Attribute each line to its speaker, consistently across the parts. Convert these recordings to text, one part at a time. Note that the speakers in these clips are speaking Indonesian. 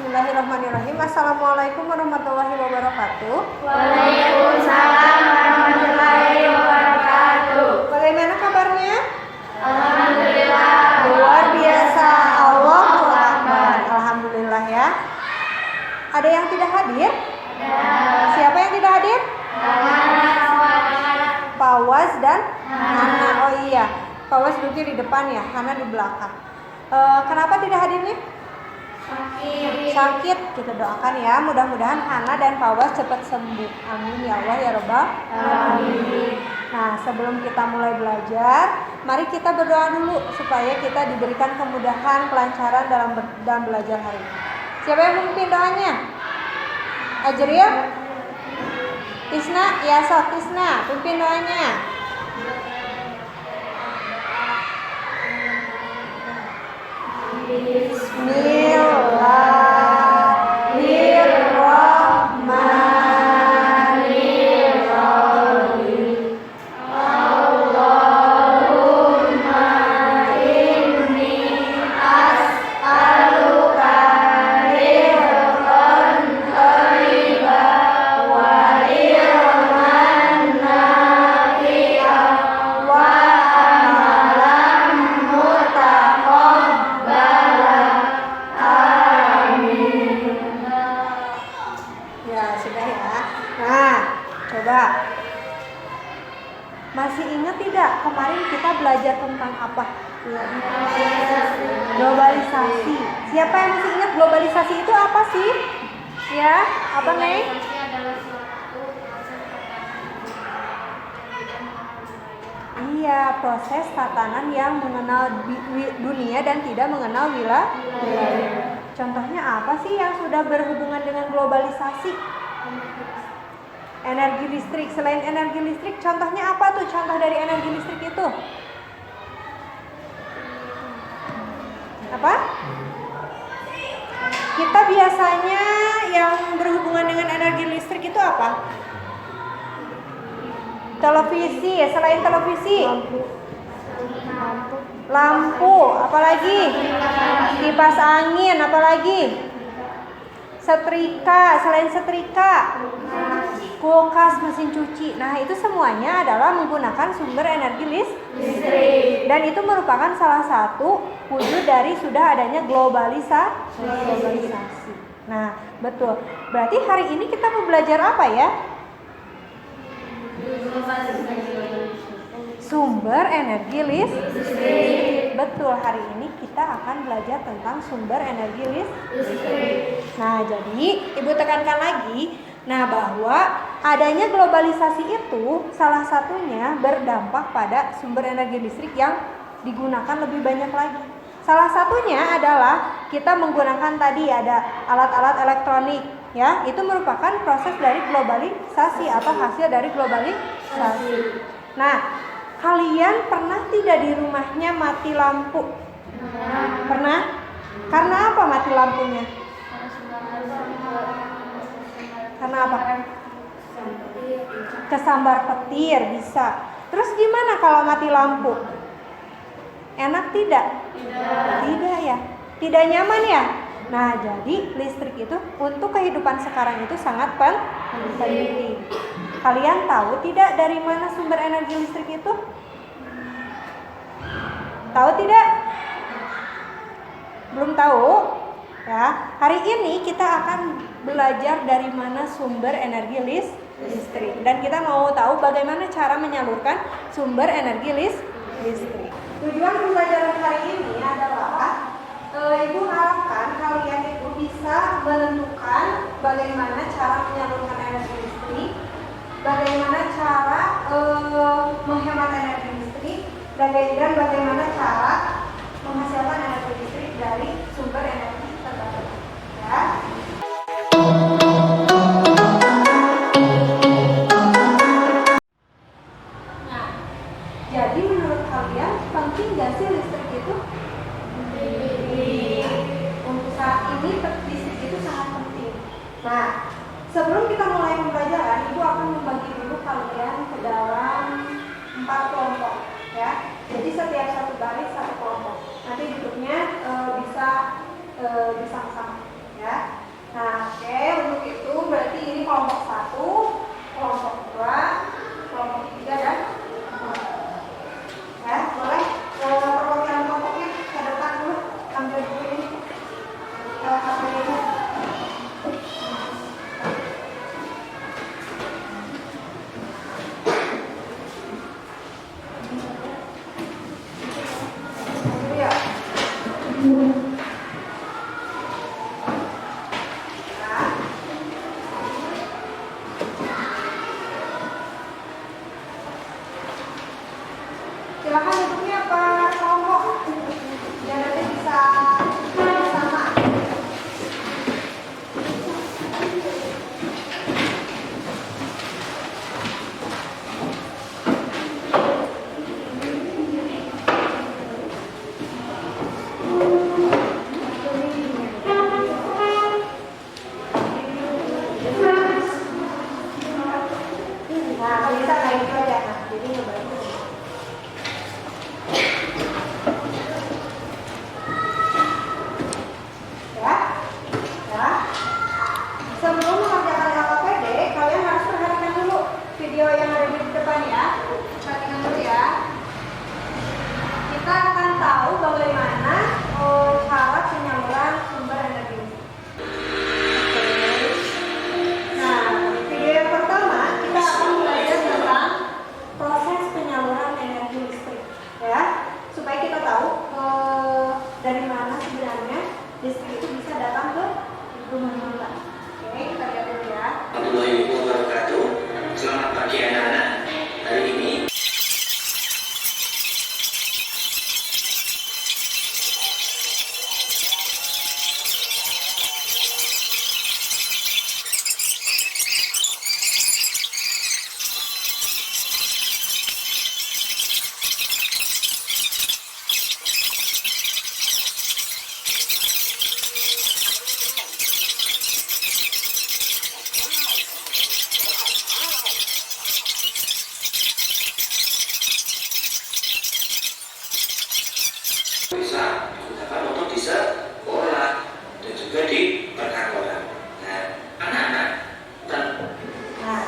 Speaker 1: Bismillahirrahmanirrahim. Assalamualaikum warahmatullahi wabarakatuh.
Speaker 2: Waalaikumsalam warahmatullahi wabarakatuh.
Speaker 1: Bagaimana kabarnya?
Speaker 2: Alhamdulillah.
Speaker 1: Luar biasa. Allahu Akbar. Alhamdulillah ya. Ada yang tidak hadir? Siapa yang tidak hadir? Fawaz dan Hana. Oh iya, Fawaz duduk di depan ya, Hana di belakang. Kenapa tidak hadirnya? Sakit. Kita doakan ya, mudah-mudahan Hana dan Fawaz cepat sembuh. Amin ya Allah ya Rabbal alamin. Nah, sebelum kita mulai belajar, mari kita berdoa dulu supaya kita diberikan kemudahan, kelancaran dalam belajar hari ini. Siapa yang memimpin doanya? Ajril? Tisna? Ya, sok Tisna, pimpin doanya. Bismillahirrahmanirrahim. Allahumma inni as'aluka rizqan thayyiban wa ilman nafi'an wa amalan mutaqabbalan. Ya, sudah ya. Nah, coba. Masih ingat tidak kemarin kita belajar tentang apa? Globalisasi. Siapa yang masih ingat globalisasi itu apa sih? Ya, apa nih? Iya, proses tatanan yang mengenal dunia dan tidak mengenal wilayah. Contohnya apa sih yang sudah berhubungan dengan globalisasi? Energi listrik. Selain energi listrik, contohnya apa tuh? Contoh dari energi listrik itu? Apa? Kita biasanya yang berhubungan dengan energi listrik itu apa? Televisi. Selain televisi, lampu, apalagi? Kipas angin, apalagi? Setrika. Selain setrika, kulkas, mesin cuci. Nah, itu semuanya adalah menggunakan sumber energi listrik. Dan itu merupakan salah satu wujud dari sudah adanya globalisasi. Nah, betul. Berarti hari ini kita mau belajar apa ya? Sumber energi listrik. Betul, hari ini kita akan belajar tentang sumber energi listrik. Nah, jadi Ibu tekankan lagi, bahwa adanya globalisasi itu salah satunya berdampak pada sumber energi listrik yang digunakan lebih banyak lagi. Salah satunya adalah kita menggunakan tadi ada alat-alat elektronik, ya, itu merupakan proses dari globalisasi atau hasil dari globalisasi. Nah, kalian pernah tidak di rumahnya mati lampu? Pernah? Karena apa mati lampunya? Karena apa? Kesambar petir bisa. Terus gimana kalau mati lampu? Enak tidak? Tidak ya. Tidak nyaman ya? Nah, jadi listrik itu untuk kehidupan sekarang itu sangat penting. Kalian tahu tidak dari mana sumber energi listrik itu? Tahu tidak? Belum tahu? Ya, hari ini kita akan belajar dari mana sumber energi listrik. Dan kita mau tahu bagaimana cara menyalurkan sumber energi listrik. Tujuan pembelajaran hari ini adalah Ibu harapkan kalian itu bisa menentukan bagaimana cara menyalurkan energi listrik, bagaimana cara menghemat energi listrik, dan bagaimana cara menghasilkan energi listrik dari sumber energi terbarukan. Ya. Nah, jadi menurut kalian penting gak sih listrik itu? Untuk saat ini listrik itu sangat penting. Nah, sebelum kita mulai pembelajaran, Ibu akan membagi dulu kalian ke dalam 4 kelompok, ya. Jadi setiap satu baris satu kelompok. Nanti duduknya bisa bersama-sama, ya. kelompok 1, kelompok 2, kelompok 3 dan kelompok 4. Ya, boleh perwakilan kelompoknya ke depan dulu, ambil buku ini. HP-nya. Ya. Silakan duduknya Pak kelompok. Biar nanti bisa sama. Nah, kalau bisa kayak gitu aja. Nah, jadi ngebantu. Ya, ya. Sebelum mengerjakan LKPD, kalian harus perhatikan dulu video yang ada di depan ya. Perhatikan dulu ya. Kita akan tahu bagaimana cara penyaluran sumber energi. Nah, video yang pertama kita akan belajar tentang proses penyaluran energi listrik, ya, supaya kita tahu dari mana sebenarnya listrik itu bisa datang ke rumah kita. Oke, kita lihat dulu ya.
Speaker 3: Warahmatullahi wabarakatuh. Selamat pagi anak-anak. Hari ini bisa digunakan untuk di sekolah dan juga di perkantoran. Nah, anak-anak
Speaker 1: Nah,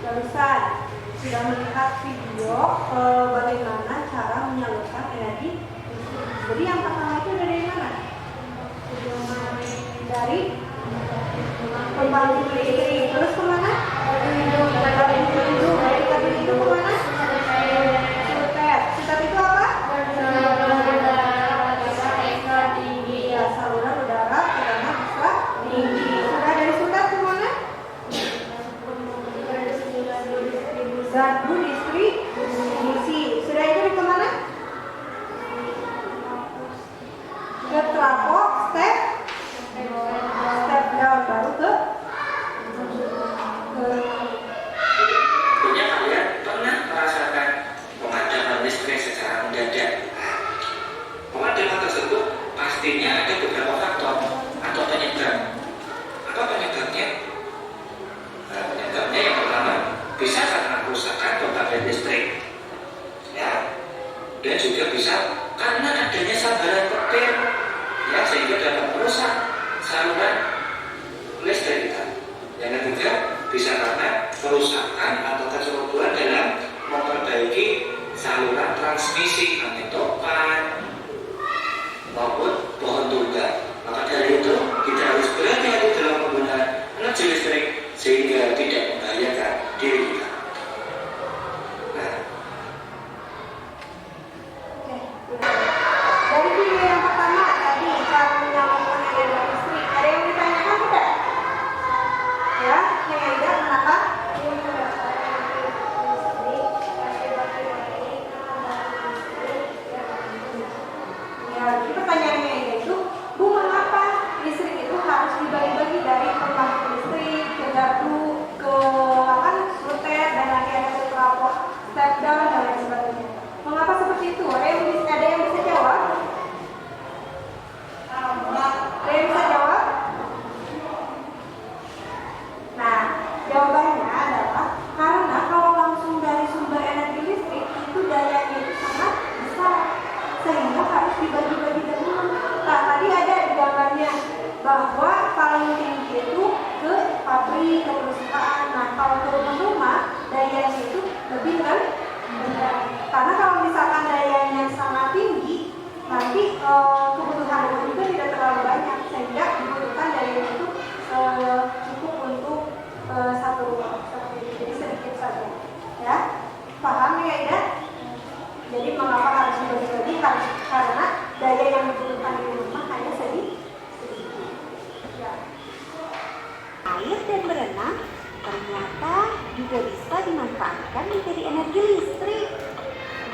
Speaker 1: barusan sudah melihat video bagaimana cara menyalurkan energi listrik. Jadi yang pertama itu dari mana? Dari pembangkit listrik. Terus kemana? Dari kabel itu kemana? Sutet. Sutet itu apa? Ya, saluran udara tekanan ekstra tinggi. Sudah dari sutet kemana? Gardu distribusi. Sudah itu di kemana? Ke trafo step down, baru ke
Speaker 3: punya kalian pernah merasakan pemadaman listrik secara mendadak. Pemadaman tersebut pastinya ada beberapa faktor atau penyebab. Apa penyebabnya? Nah, penyebabnya yang pertama bisa karena kerusakan pembangkit listrik, ya, dan juga bisa karena adanya sambaran petir, ya, sehingga dapat merusak saluran listrik kita. Yang ketiga bisa karena kerusakan atau kecerobohan dalam memperbaiki saluran transmisi angin topan maupun pohon tunggal. Maka dari itu kita harus berhati-hati dalam penggunaan energi listrik sehingga tidak membahayakan diri kita. Nah,
Speaker 1: Oke. Dari video yang pertama tadi cara menyalurkan energi listrik, ada yang ditanyakan tidak? Ya, yang ada kenapa? Ya, jadi pertanyaannya itu, Bu, mengapa listrik itu harus dibagi-bagi dari pembangkit listrik ke gardu ke sutet dan nanti ada ke trafo step down dan lain sebagainya? Mengapa seperti itu? Ada yang bisa jawab? Ada yang bisa jawab? Nah, jawabannya adalah karena kalau langsung dari sumber energi listrik itu dayanya itu sangat besar sehingga harus dibagi-bagi dahulu. Nah, tadi ada di gambarnya bahwa paling tinggi itu ke pabrik, ke perusahaan kalau turun rumah dayanya itu lebih kan? Karena kalau misalkan dayanya sangat tinggi, nanti kebutuhan rumah juga tidak terlalu banyak, sehingga dibutuhkan daya itu cukup untuk satu rumah seperti itu. Jadi sedikit saja, ya. Paham ya Ida? Jadi mengapa harus dibagi-bagi? Karena daya yang dibutuhkan di rumah hanya sedikit. Ya. Air dan berenang ternyata juga bisa dimanfaatkan menjadi energi listrik.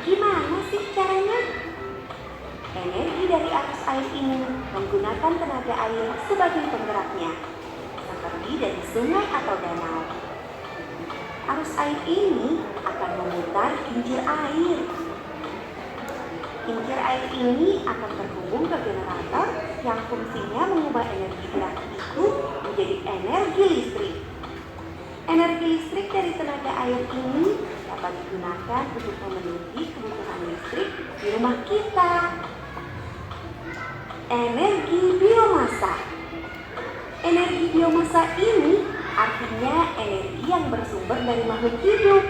Speaker 1: Gimana sih caranya? Energi dari arus air ini menggunakan tenaga air sebagai penggeraknya, seperti dari sungai atau danau. Arus air ini akan memutar kincir air. Kincir air ini akan terhubung ke generator yang fungsinya mengubah energi gerak itu menjadi energi listrik. Energi listrik dari tenaga air ini dapat digunakan untuk memenuhi kebutuhan listrik di rumah kita. Energi biomasa. Energi biomasa ini artinya energi yang bersumber dari makhluk hidup.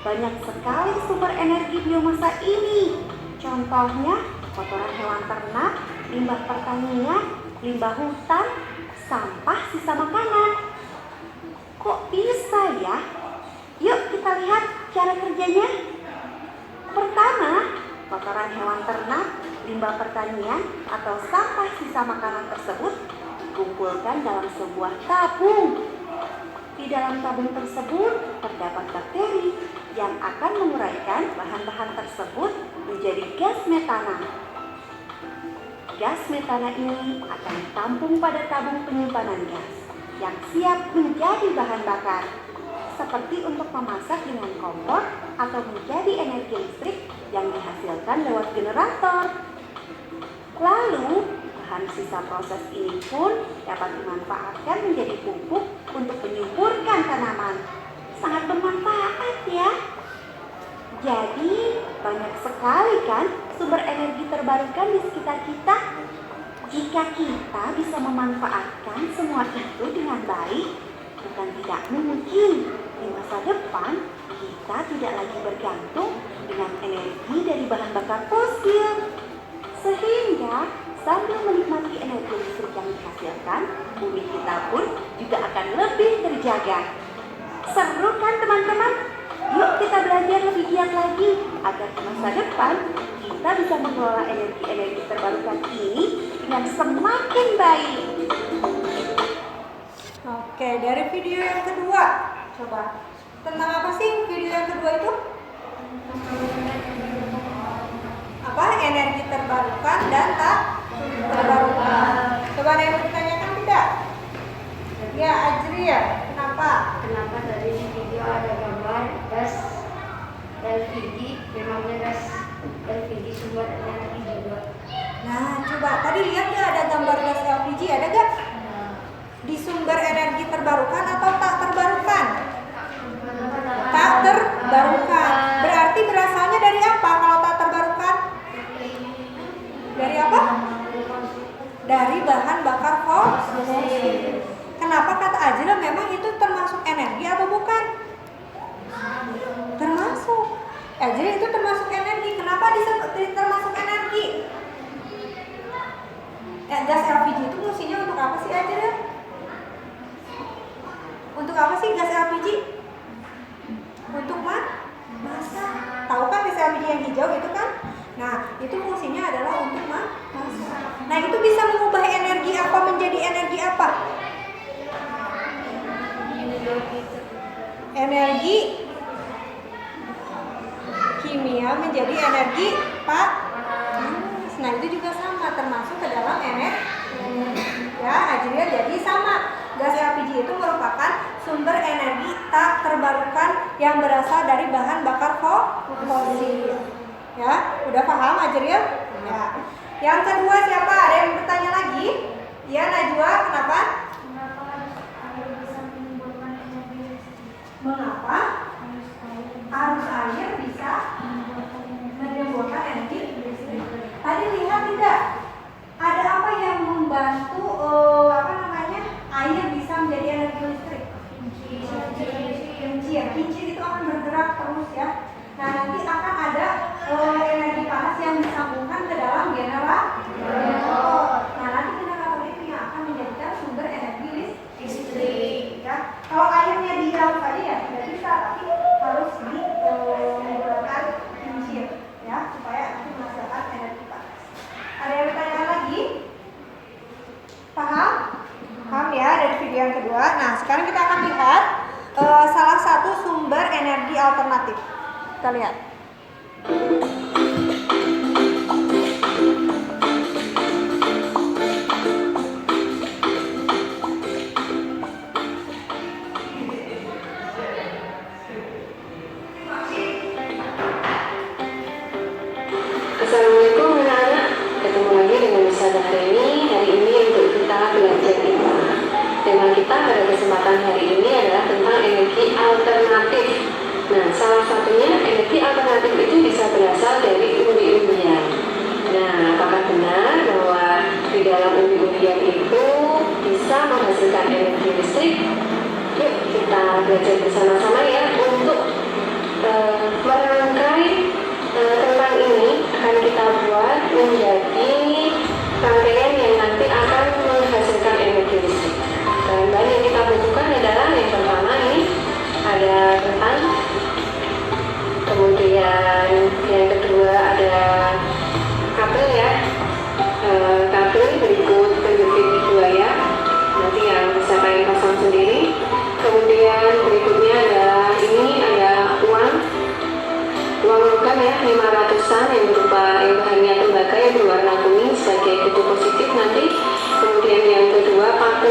Speaker 1: Banyak sekali sumber energi biomasa ini. Contohnya kotoran hewan ternak, limbah pertanian, limbah hutan, sampah sisa makanan. Kok bisa ya? Yuk kita lihat cara kerjanya. Pertama, kotoran hewan ternak, limbah pertanian, atau sampah sisa makanan tersebut dikumpulkan dalam sebuah tabung. Di dalam tabung tersebut terdapat bakteri yang akan menguraikan bahan-bahan tersebut menjadi gas metana. Gas metana ini akan ditampung pada tabung penyimpanan gas yang siap menjadi bahan bakar, seperti untuk memasak dengan kompor atau menjadi energi listrik yang dihasilkan lewat generator. Lalu, bahan sisa proses ini pun dapat dimanfaatkan menjadi pupuk untuk menyuburkan tanaman. Sangat bermanfaat ya. Jadi, banyak sekali kan sumber energi terbarukan di sekitar kita. Jika kita bisa memanfaatkan semua itu dengan baik, bukan tidak mungkin di masa depan kita tidak lagi bergantung dengan energi dari bahan bakar fosil. Sehingga sambil menikmati energi listrik yang dihasilkan, bumi kita pun juga akan lebih terjaga. Seru kan teman-teman? Yuk kita belajar lebih giat lagi agar di masa depan kita bisa mengelola energi-energi terbarukan ini dengan semakin baik. Oke, dari video yang kedua, coba tentang apa sih video yang kedua itu? Apa? Energi terbarukan dan tak terbarukan. Coba ada yang bertanyakan tidak? Ya, Ajri ya. Kenapa?
Speaker 2: Kenapa tadi di video ada gambar gas LPG, memangnya gas LPG sumber energi juga?
Speaker 1: Nah, coba tadi lihat nggak ada gambar gas LPG, ada nggak? Di sumber energi terbarukan atau tak terbarukan? Tak terbarukan. Berarti berasalnya dari apa kalau tak terbarukan? Dari apa? Dari bahan bakar fosil. Kenapa kata Ajila memang itu termasuk energi atau bukan? Termasuk. Ajila itu termasuk energi. Kenapa termasuk energi? Gas LPG itu fungsinya untuk apa sih Ajila? Untuk apa sih gas LPG? Untuk masak. Tahu kan gas LPG yang hijau itu kan? Nah, itu fungsinya adalah untuk masak. Nah, itu bisa mengubah energi apa menjadi energi apa? Energi kimia menjadi energi panas. Nah, itu juga sama, termasuk ke dalam energi. Ya, Ajriya, jadi sama. Gas LPG itu merupakan sumber energi tak terbarukan yang berasal dari bahan bakar fosil. Ya, udah paham Ajriya? Ya. Yang kedua siapa? Ada yang bertanya lagi? Ya, Najwa, kenapa? Mengapa arus air bisa menimbulkan energi listrik? Tadi lihat tidak? Ada apa yang membantu air bisa menjadi energi listrik? Kita lihat.
Speaker 4: Assalamualaikum anak-anak, ketemu lagi dengan Ustazah Reni. Hari ini untuk kita belajar IPA. Tema kita pada kesempatan hari ini adalah tentang energi alternatif. Nah, salah satunya energi alternatif itu bisa berasal dari umbi-umbian. Nah, apakah benar bahwa di dalam umbi-umbian itu bisa menghasilkan energi listrik? Yuk kita belajar bersama-sama ya untuk merangkai tentang ini akan kita buat menjadi rangkaian yang nanti akan menghasilkan energi listrik. Bahan-bahan yang kita butuhkan adalah yang pertama ini ada ketan, kemudian yang kedua ada kabel ya, kabel berikut penjepit buaya, nanti yang bisa kalian pasang sendiri. Kemudian berikutnya adalah ini ada uang logam ya 500-an yang bahannya tembaga yang berwarna kuning sebagai kutu positif nanti. Kemudian yang kedua paku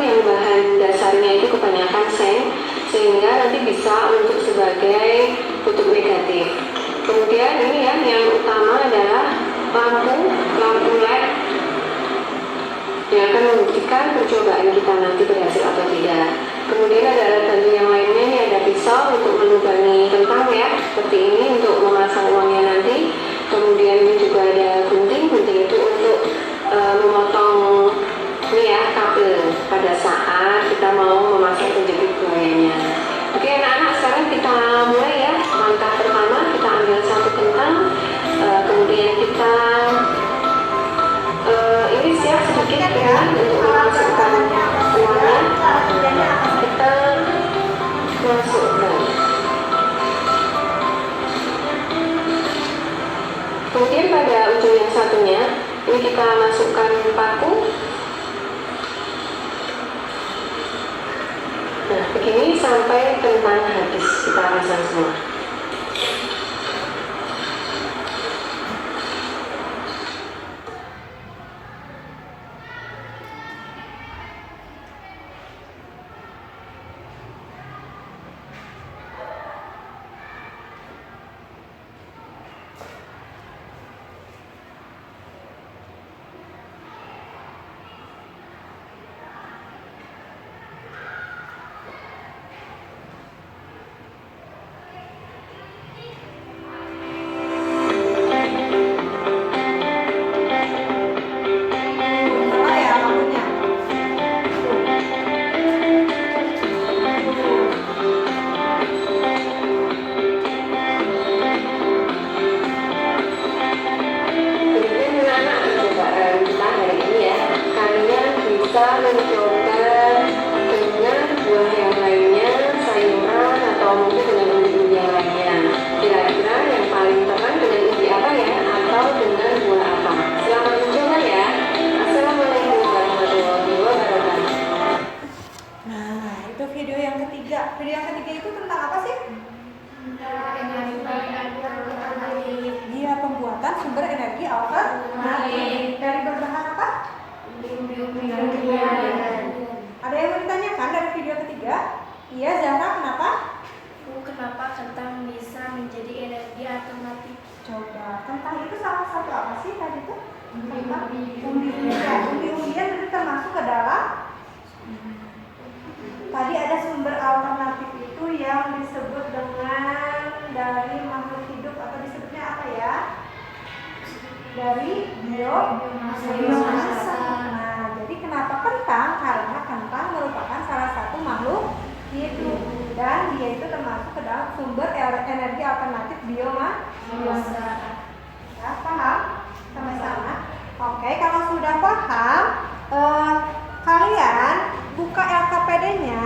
Speaker 4: yang bahan dasarnya itu kebanyakan seng sehingga nanti bisa untuk sebagai kutub negatif. Kemudian ini ya yang utama adalah lampu LED yang akan membuktikan percobaan kita nanti berhasil atau tidak. Kemudian ada alat bantu yang lainnya, ini ada pisau untuk melubangi kentang ya, seperti ini untuk memasang uangnya nanti. Kemudian ini juga ada gunting itu untuk memotong ini ya kabel pada saat kita mau memasang penjepit buayanya. Oke anak-anak, sekarang kita mulai ya. Langkah pertama kita ambil satu kentang, kemudian kita ini siap sedikit ya untuk memasukkan uangnya. Kita masukkan. Kemudian pada ujung yang satunya ini kita masukkan paku. Nah, begini sampai kentang habis kita pasang semua.
Speaker 1: Umbi-umbian itu termasuk ke dalam. Tadi ada sumber alternatif itu yang disebut dengan dari makhluk hidup atau disebutnya apa ya? Dari biomasa. Nah, jadi kenapa kentang? Karena kentang merupakan salah satu makhluk hidup dan dia itu termasuk ke dalam sumber energi alternatif biomasa. Ya, paham? Sama-sama. Oke, kalau sudah paham, kalian buka LKPD-nya.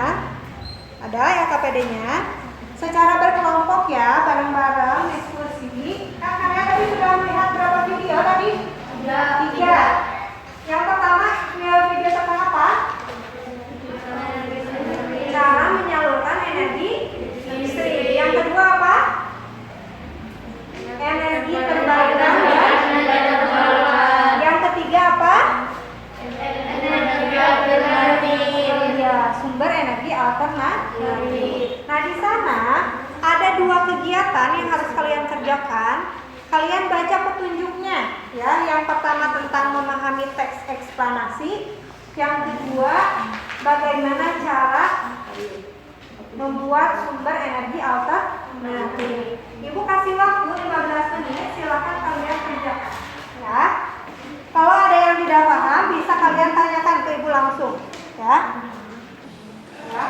Speaker 1: Ada LKPD-nya. Secara berkelompok ya, bareng-bareng diskusi. Kan kalian tadi sudah melihat berapa video tadi? 3. Yang pertama, video tentang apa? Cara menyalurkan energi listrik. Yang kedua apa? mengerjakan, kalian baca petunjuknya ya. Yang pertama tentang memahami teks eksplanasi, yang kedua bagaimana cara membuat sumber energi alternatif. Ibu kasih waktu 15 menit, silakan kalian kerjakan ya. Kalau ada yang tidak paham bisa kalian tanyakan ke ibu langsung ya. Ya.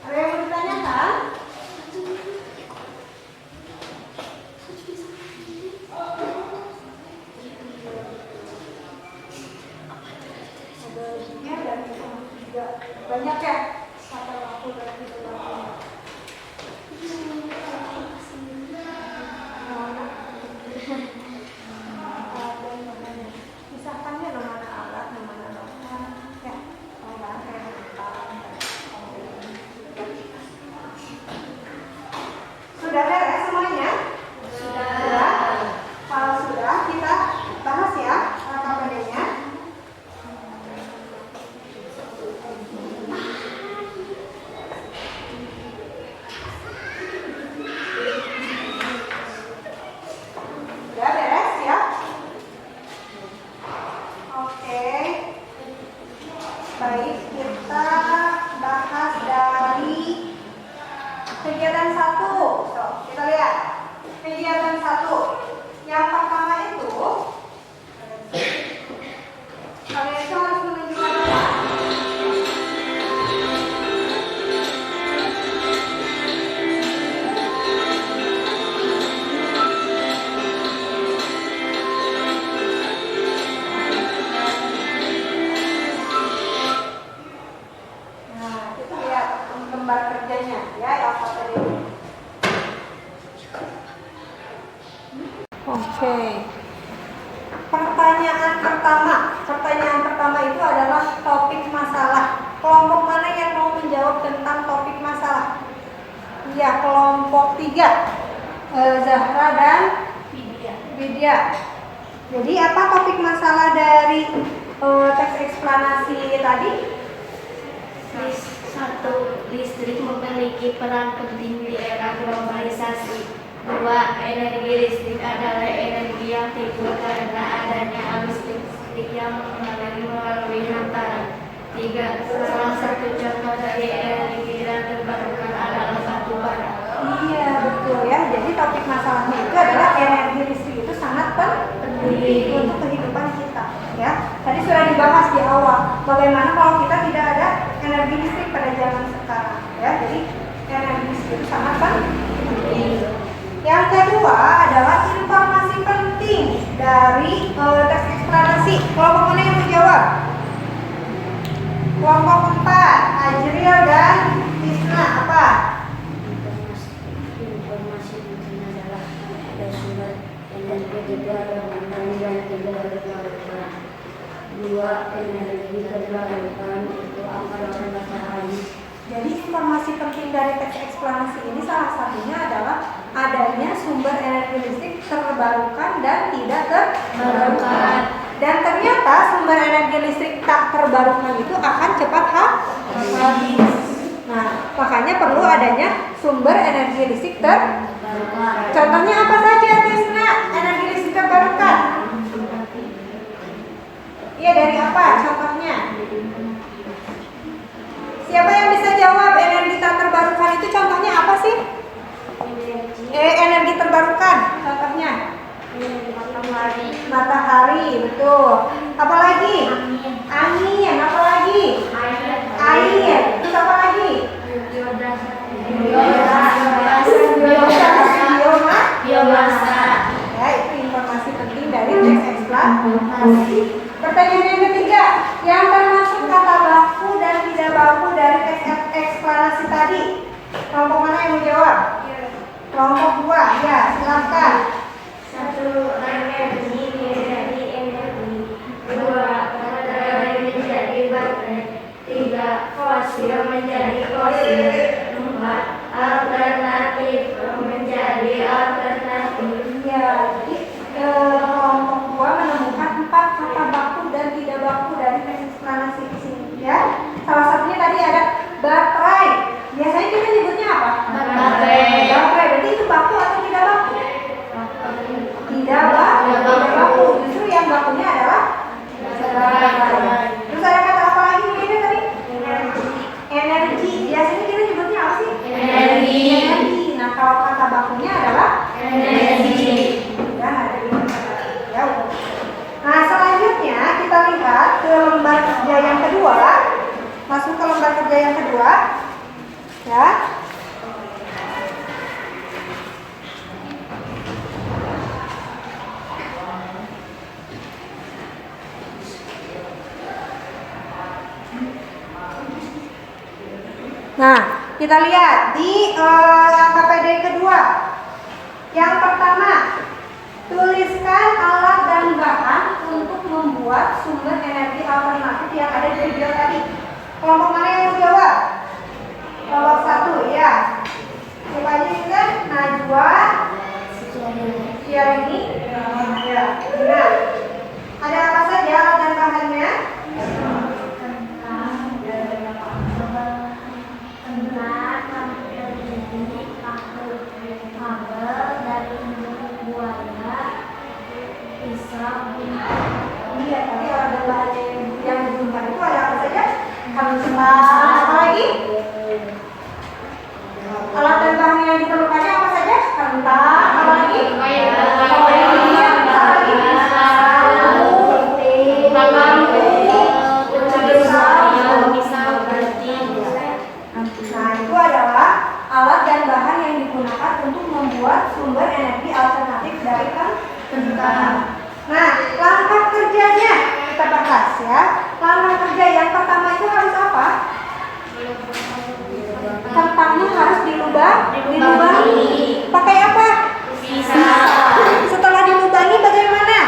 Speaker 1: Ada yang mau ditanyakan? Ya, dan juga banyak ya kata waktu dan gitu. Misalkannya mana alat, mana dokter, ya, kalau bahasa sudah beres semuanya? Sudah. Kalau sudah, kita bahas ya KKPD-nya. Sudah beres ya? Oke. Baik, kita bahas dari kegiatan 1. So, kita lihat kegiatan 1. Yang pertama itu kalian itu harus menunjukkan apa? Nah, kita lihat gambar kerjanya ya, yang tadi. Oke. Pertanyaan pertama itu adalah topik masalah. Kelompok mana yang mau menjawab tentang topik masalah? Iya, kelompok 3. Zahra dan Widya. Jadi apa topik masalah dari teks eksplanasi tadi?
Speaker 2: 1. Listrik memiliki peran penting di era globalisasi. 2. Energi listrik adalah energi yang timbul karena adanya arus listrik yang mengalir melalui hantaran. 3. Salah satu contoh dari energi tidak terbarukan adalah batu bara.
Speaker 1: Iya, betul ya. Jadi topik masalahnya itu adalah energi listrik itu sangat penting untuk kehidupan kita ya. Tadi sudah dibahas di awal bagaimana kalau kita tidak ada energi listrik pada zaman sekarang ya. Jadi energi listrik itu sangat penting. Yang kedua adalah informasi penting dari teks eksplanasi. Kelompok mana yang menjawab? Kelompok 4, Ajril dan Tisna. Apa?
Speaker 2: Informasi penting adalah ada sumber energi terbarukan yang tidak terbarukan. 2. Energi terbarukan itu akan matahari.
Speaker 1: Jadi informasi penting dari teks eksplanasi ini salah satunya adalah adanya sumber energi listrik terbarukan dan tidak terbarukan. Dan ternyata sumber energi listrik tak terbarukan itu akan cepat habis. Nah, makanya perlu adanya sumber energi listrik terbarukan. Contohnya apa saja, Tisna? Energi listrik terbarukan? Iya, dari apa contohnya? Siapa yang bisa jawab energi tak terbarukan itu contohnya apa sih? Energi terbarukan contohnya? Matahari, betul. Apalagi? Angin. Apalagi? Air. Terus apa lagi?
Speaker 2: Biomasa.
Speaker 1: Ya, itu informasi penting dari teks eksplanasi. Pertanyaan yang ketiga, yang termasuk kata baku dan tidak baku dari teks eksplanasi tadi. Kelompok mana yang menjawab? Kelompok 2, ya silakan.
Speaker 2: 1. Energi menjadi energi. 2. Pada fosil menjadi fosil. 4. Alternatif menjadi alternatif.
Speaker 1: Iya, jadi kelompok 2 menemukan 4 kata baku dan tidak baku dari eksplanasi di sini ya. Salah satunya tadi ada baterai. Biasanya kita nyebutnya apa?
Speaker 2: Baterai.
Speaker 1: Baterai. Berarti itu baku atau tidak baku? Tidak baku. Tidak baku. Justru yang bakunya adalah baterai. Terus ada kata apa lagi ini tadi? Energi. Biasanya kita nyebutnya apa sih?
Speaker 2: Energi.
Speaker 1: Nah, kalau kata bakunya adalah
Speaker 2: Energi.
Speaker 1: ya, ada di ya. Nah, selanjutnya kita lihat ke lembar kerja yang kedua. Masuk ke lembar kerja yang kedua. Ya. Nah, kita lihat di KPD kedua. Yang pertama, tuliskan alat dan bahan untuk membuat sumber energi alternatif yang ada di video tadi. Kelompok mana yang mau jawab? Kelompok 1, ya. Siapa aja ini kan? Najwa, Syahrini, ya. Nah, ada apa saja alat dan bahannya? Iya, tapi alat dan bahan yang digunakan itu ada apa saja? Kentang, apa lagi? Alat dan bahan yang diperlukannya apa saja? Kentang, apa lagi? Koin, apa lagi? Nah, itu adalah alat dan bahan yang digunakan untuk membuat sumber energi alternatif dari kentang. Nah, langkah kerjanya kita bahas ya. Langkah kerja yang pertama itu harus apa? Kentangnya harus dilubangi. Pakai apa?
Speaker 2: Bisa.
Speaker 1: Setelah dilubangi bagaimana?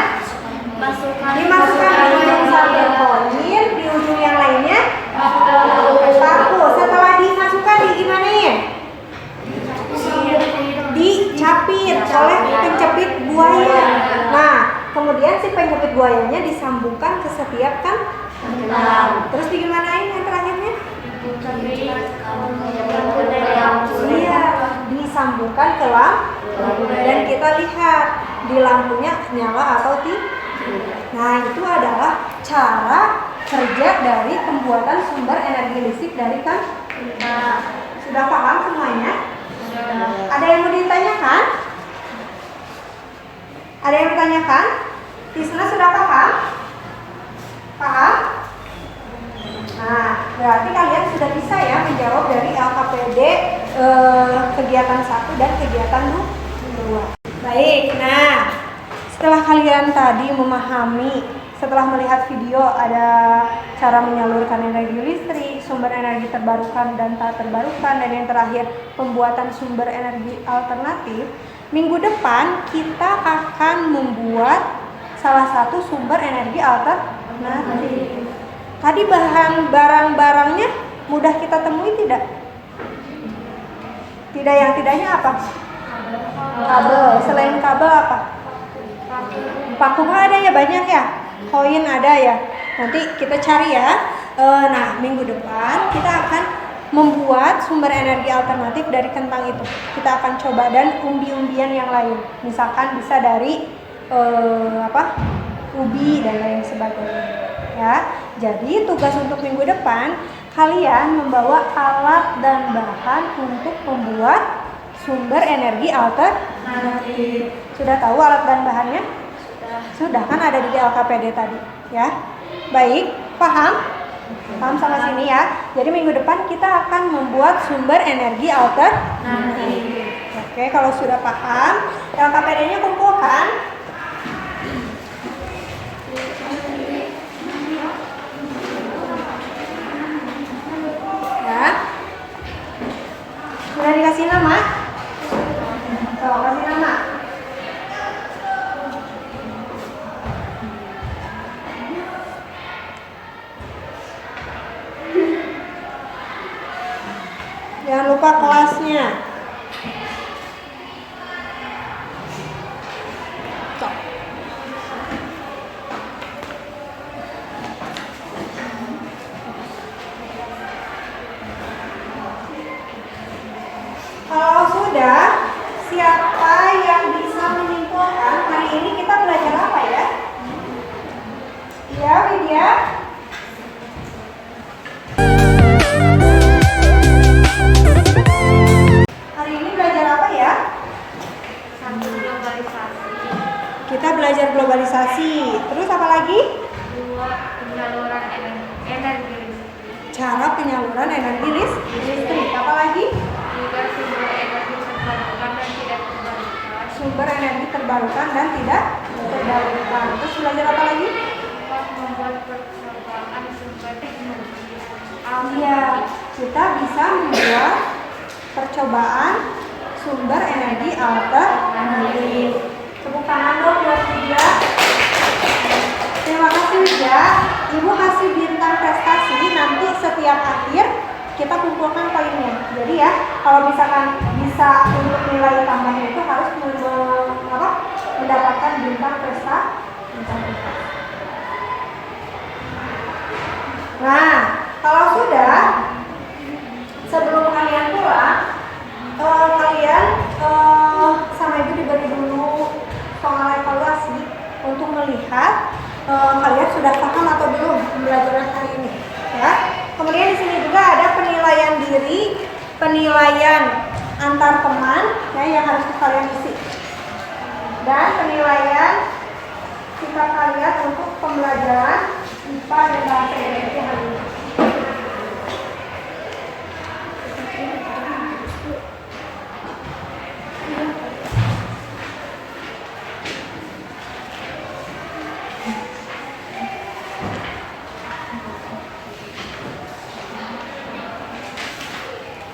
Speaker 1: Dimasukkan di ujung satu koin, di ujung yang lainnya paku. Setelah dimasukkan digimanain? Dicapit oleh penjepit buaya. Nah, kemudian si penjepit buayanya disambungkan ke setiap kentang. Terus digimanain yang terakhirnya? Iya, disambungkan ke lampu dan kita lihat di lampunya nyala atau tidak. Nah, itu adalah cara kerja dari pembuatan sumber energi listrik dari kentang. Sudah paham semuanya? Ada yang mau ditanyakan? Ada yang bertanyakan? Tisna sudah paham? Paham? Nah, berarti kalian sudah bisa ya menjawab dari LKPD kegiatan 1 dan kegiatan 2. Baik, nah setelah kalian tadi memahami, setelah melihat video ada cara menyalurkan energi listrik, sumber energi terbarukan dan tak terbarukan, dan yang terakhir pembuatan sumber energi alternatif. Minggu depan kita akan membuat salah satu sumber energi alternatif. Tadi bahan barang-barangnya mudah kita temui tidak? Tidak, yang tidaknya apa? Kabel. Selain kabel apa? Paku ada ya, banyak ya. Koin ada ya. Nanti kita cari ya. Nah, minggu depan kita akan membuat sumber energi alternatif dari kentang itu. Kita akan coba, dan umbi-umbian yang lain. Misalkan bisa dari ubi dan lain sebagainya. Ya. Jadi tugas untuk minggu depan, kalian membawa alat dan bahan untuk membuat sumber energi alternatif. Sudah tahu alat dan bahannya? Sudah kan ada di LKPD tadi, ya. Baik, paham? Paham sampai sini ya. Jadi minggu depan kita akan membuat sumber energi alternatif. Oke, kalau sudah paham, LKPD-nya kumpulkan. Ya. Sudah dikasih nama? Tuh, kasih nama. Jangan lupa kelasnya. Cok. Kalau sudah, siapa yang bisa menyimpulkan hari ini kita belajar apa ya? Iya, Widya. Hari ini belajar apa ya?
Speaker 2: Satu, globalisasi.
Speaker 1: Kita belajar globalisasi. Terus apa lagi?
Speaker 2: 2, penyaluran energi listrik.
Speaker 1: Cara penyaluran energi listrik. Apa lagi?
Speaker 2: 3, sumber energi terbarukan dan tidak terbarukan.
Speaker 1: Sumber energi terbarukan dan tidak terbarukan. Terus belajar apa lagi?
Speaker 2: 4, membuat percobaan sumber energi.
Speaker 1: Iya, kita bisa membuat percobaan sumber energi alternatif. Tepuk tangan dong buat Widya. Terima kasih Widya. Ibu kasih bintang prestasi, nanti setiap akhir kita kumpulkan poinnya. Jadi ya, kalau misalkan bisa untuk nilai tambahnya itu harus mendapatkan bintang prestasi. Nah, kalau sudah, sebelum kalian pulang, kalian sama ibu diberi dulu soal evaluasi untuk melihat kalian sudah paham atau belum pembelajaran hari ini. Ya. Kemudian di sini juga ada penilaian diri, penilaian antar teman, ya, yang harus kalian isi, dan penilaian sikap kalian untuk pembelajaran IPA dan bahasa Indonesia hari ini.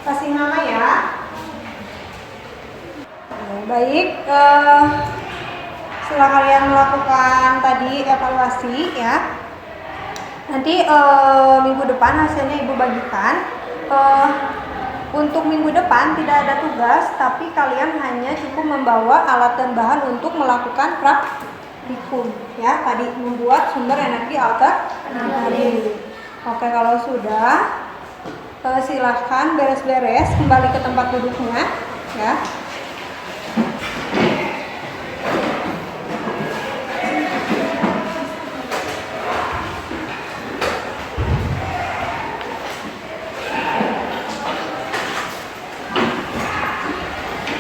Speaker 1: Kasih nama ya. Baik, setelah kalian melakukan tadi evaluasi ya, nanti minggu depan hasilnya ibu bagikan. Untuk minggu depan tidak ada tugas, tapi kalian hanya cukup membawa alat dan bahan untuk melakukan praktikum ya. Tadi membuat sumber energi alternatif. Oke, kalau sudah silahkan beres-beres kembali ke tempat duduknya ya.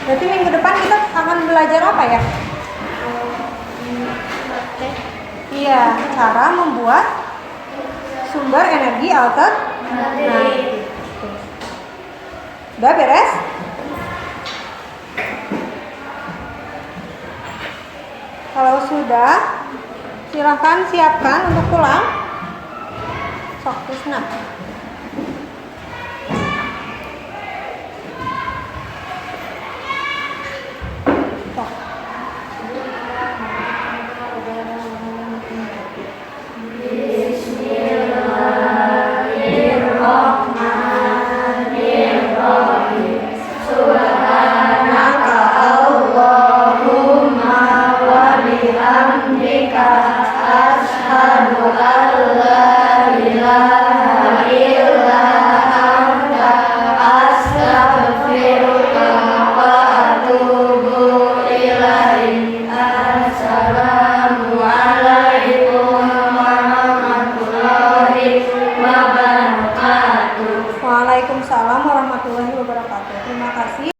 Speaker 1: Berarti minggu depan kita akan belajar apa ya? Iya, cara membuat sumber energi alternatif. Udah beres? Kalau sudah, silahkan siapkan untuk pulang. Sok Krisna. Waalaikumsalam warahmatullahi wabarakatuh. Terima kasih.